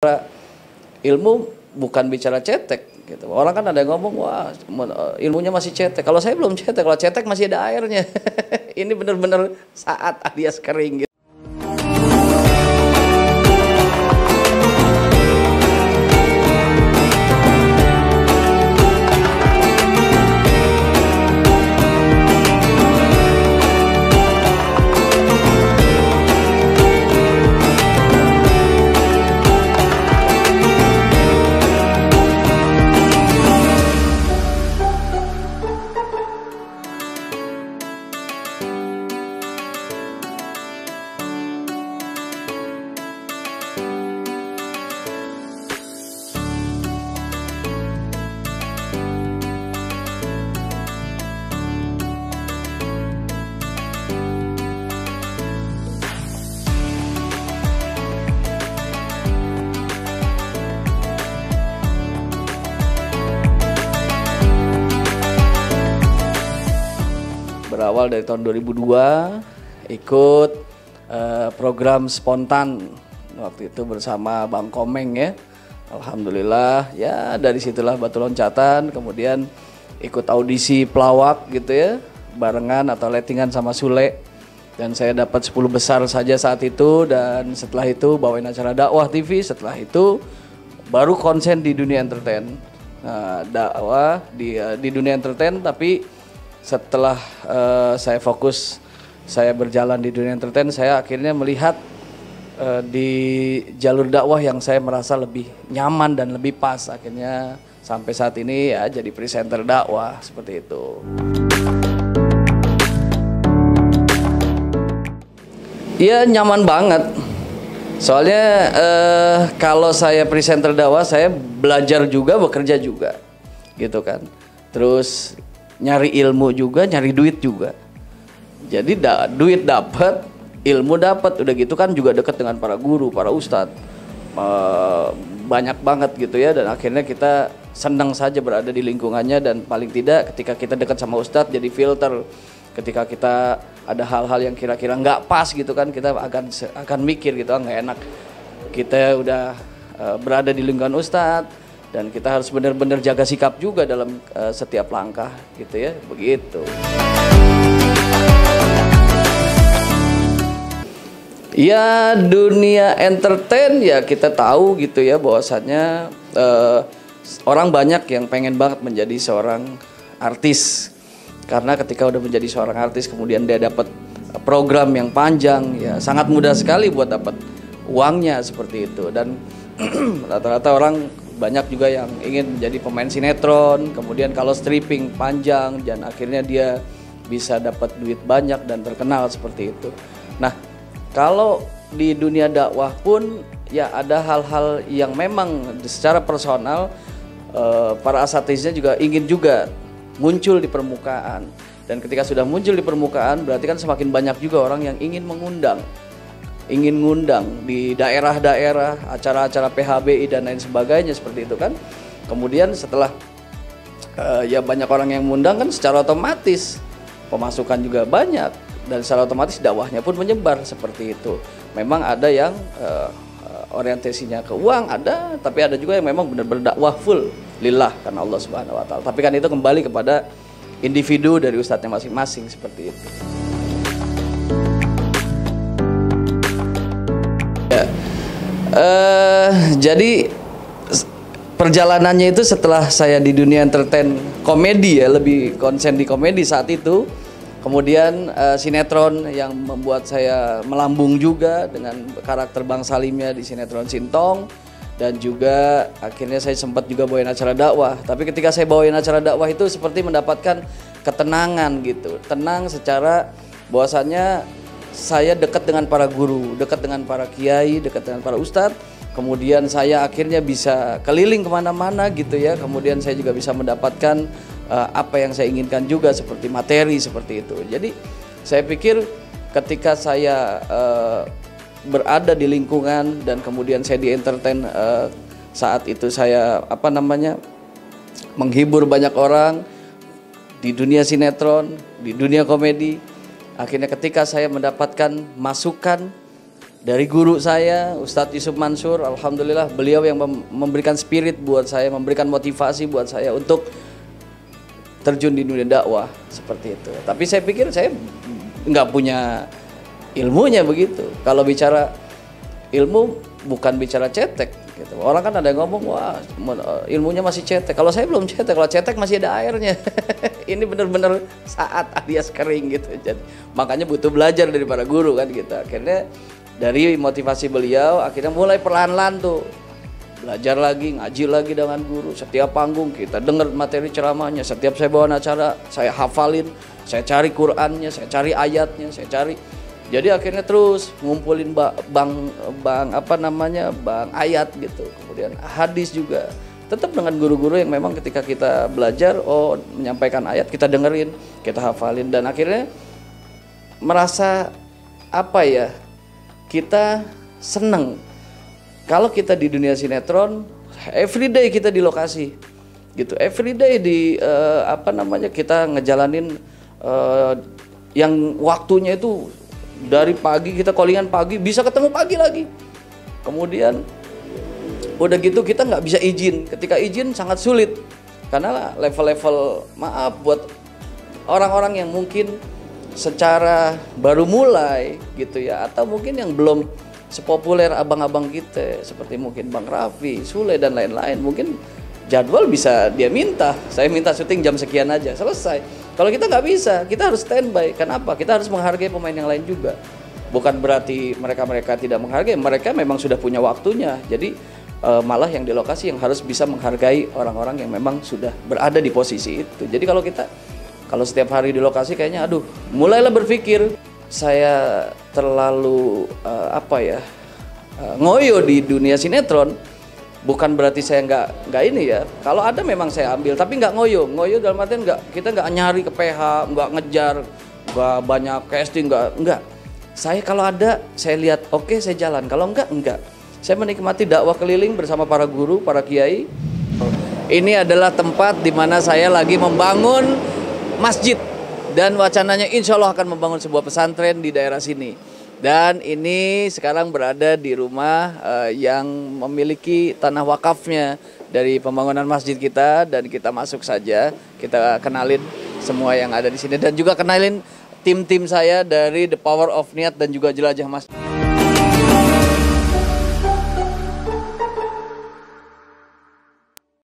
Ilmu bukan bicara cetek gitu. Orang kan ada yang ngomong, wah ilmunya masih cetek. Kalau saya belum cetek, kalau cetek masih ada airnya. Ini benar-benar saat alias kering gitu. Berawal dari tahun 2002 ikut program spontan waktu itu bersama Bang Komeng ya. Alhamdulillah ya, dari situlah batu loncatan. Kemudian ikut audisi pelawak gitu ya, barengan atau lettingan sama Sule, dan saya dapat 10 besar saja saat itu. Dan setelah itu bawain acara dakwah TV. Setelah itu baru konsen di dunia entertain. Nah, dakwah di dunia entertain, tapi setelah saya fokus, saya berjalan di dunia entertain, saya akhirnya melihat di jalur dakwah yang saya merasa lebih nyaman dan lebih pas. Akhirnya sampai saat ini ya jadi presenter dakwah seperti itu. Iya, nyaman banget. Soalnya kalau saya presenter dakwah, saya belajar juga, bekerja juga, gitu kan. Terus nyari ilmu juga, nyari duit juga. Jadi duit dapat, ilmu dapat, udah gitu kan juga dekat dengan para guru, para ustadz. Banyak banget gitu ya, dan akhirnya kita senang saja berada di lingkungannya. Dan paling tidak ketika kita dekat sama ustadz jadi filter. Ketika kita ada hal-hal yang kira-kira nggak pas gitu kan, kita akan mikir gitu, nggak enak. Kita udah berada di lingkungan ustadz, dan kita harus benar-benar jaga sikap juga dalam setiap langkah gitu ya, begitu. Ya, dunia entertain ya kita tahu gitu ya, bahwasannya orang banyak yang pengen banget menjadi seorang artis. Karena ketika udah menjadi seorang artis, kemudian dia dapat program yang panjang, ya sangat mudah sekali buat dapat uangnya seperti itu. Dan rata-rata orang banyak juga yang ingin menjadi pemain sinetron, kemudian kalau stripping panjang, dan akhirnya dia bisa dapat duit banyak dan terkenal seperti itu. Nah, kalau di dunia dakwah pun ya ada hal-hal yang memang secara personal para asatiznya juga ingin juga muncul di permukaan. Dan ketika sudah muncul di permukaan, berarti kan semakin banyak juga orang yang ingin mengundang di daerah-daerah, acara-acara PHBI dan lain sebagainya seperti itu kan. Kemudian setelah ya banyak orang yang mengundang kan, secara otomatis pemasukan juga banyak, dan secara otomatis dakwahnya pun menyebar seperti itu. Memang ada yang orientasinya ke uang, ada, tapi ada juga yang memang benar-benar dakwah full lillah karena Allah Subhanahu wa taala. Tapi kan itu kembali kepada individu dari ustadznya masing-masing seperti itu. Ya. Jadi perjalanannya itu setelah saya di dunia entertain komedi ya, lebih konsen di komedi saat itu. Kemudian sinetron yang membuat saya melambung juga dengan karakter Bang Salimnya di sinetron Sintong. Dan juga akhirnya saya sempat juga bawain acara dakwah. Tapi ketika saya bawain acara dakwah itu seperti mendapatkan ketenangan gitu. Tenang secara bahwasannya saya dekat dengan para guru, dekat dengan para kiai, dekat dengan para ustadz. Kemudian saya akhirnya bisa keliling kemana-mana gitu ya. Kemudian saya juga bisa mendapatkan apa yang saya inginkan juga, seperti materi seperti itu. Jadi saya pikir ketika saya berada di lingkungan dan kemudian saya di entertain, saat itu saya menghibur banyak orang di dunia sinetron, di dunia komedi. Akhirnya ketika saya mendapatkan masukan dari guru saya, Ustadz Yusuf Mansur. Alhamdulillah beliau yang memberikan spirit buat saya, memberikan motivasi buat saya untuk terjun di dunia dakwah seperti itu. Tapi saya pikir saya nggak punya ilmunya begitu. Kalau bicara ilmu bukan bicara cetek gitu. Orang kan ada yang ngomong, wah ilmunya masih cetek. Kalau saya belum cetek, kalau cetek masih ada airnya. Ini benar-benar saat alias kering gitu. Jadi makanya butuh belajar dari para guru kan gitu. Akhirnya dari motivasi beliau, akhirnya mulai perlahan-lahan tuh belajar lagi, ngaji lagi dengan guru. Setiap panggung kita dengar materi ceramahnya. Setiap saya bawa acara, saya hafalin, saya cari Qur'annya, saya cari ayatnya, saya cari. Jadi akhirnya terus ngumpulin bang ayat gitu. Kemudian hadis juga. Tetap dengan guru-guru yang memang ketika kita belajar, menyampaikan ayat, kita dengerin, kita hafalin. Dan akhirnya merasa kita seneng. Kalau kita di dunia sinetron, everyday kita di lokasi, gitu. Everyday kita ngejalanin yang waktunya itu dari pagi kita callingan pagi, bisa ketemu pagi lagi. Kemudian udah gitu kita nggak bisa izin. Ketika izin sangat sulit karena level-level buat orang-orang yang mungkin secara baru mulai gitu ya, atau mungkin yang belum sepopuler abang-abang kita seperti mungkin Bang Raffi, Sule dan lain-lain, mungkin jadwal bisa dia minta, saya minta syuting jam sekian aja selesai. Kalau kita nggak bisa, kita harus standby. Kenapa? Kita harus menghargai pemain yang lain juga. Bukan berarti mereka tidak menghargai, mereka memang sudah punya waktunya. Jadi malah yang di lokasi yang harus bisa menghargai orang-orang yang memang sudah berada di posisi itu. Jadi kalau setiap hari di lokasi kayaknya mulailah berpikir saya terlalu ngoyo di dunia sinetron. Bukan berarti saya nggak ini ya. Kalau ada memang saya ambil, tapi nggak ngoyo. Ngoyo dalam artian kita nggak nyari ke PH, nggak ngejar, nggak banyak casting, nggak. Saya kalau ada saya lihat, oke, saya jalan. Kalau enggak. Saya menikmati dakwah keliling bersama para guru, para kiai. Ini adalah tempat di mana saya lagi membangun masjid, dan wacananya insya Allah akan membangun sebuah pesantren di daerah sini. Dan ini sekarang berada di rumah yang memiliki tanah wakafnya dari pembangunan masjid kita, dan kita masuk saja, kita kenalin semua yang ada di sini dan juga kenalin tim-tim saya dari The Power of Niat dan juga Jelajah Masjid.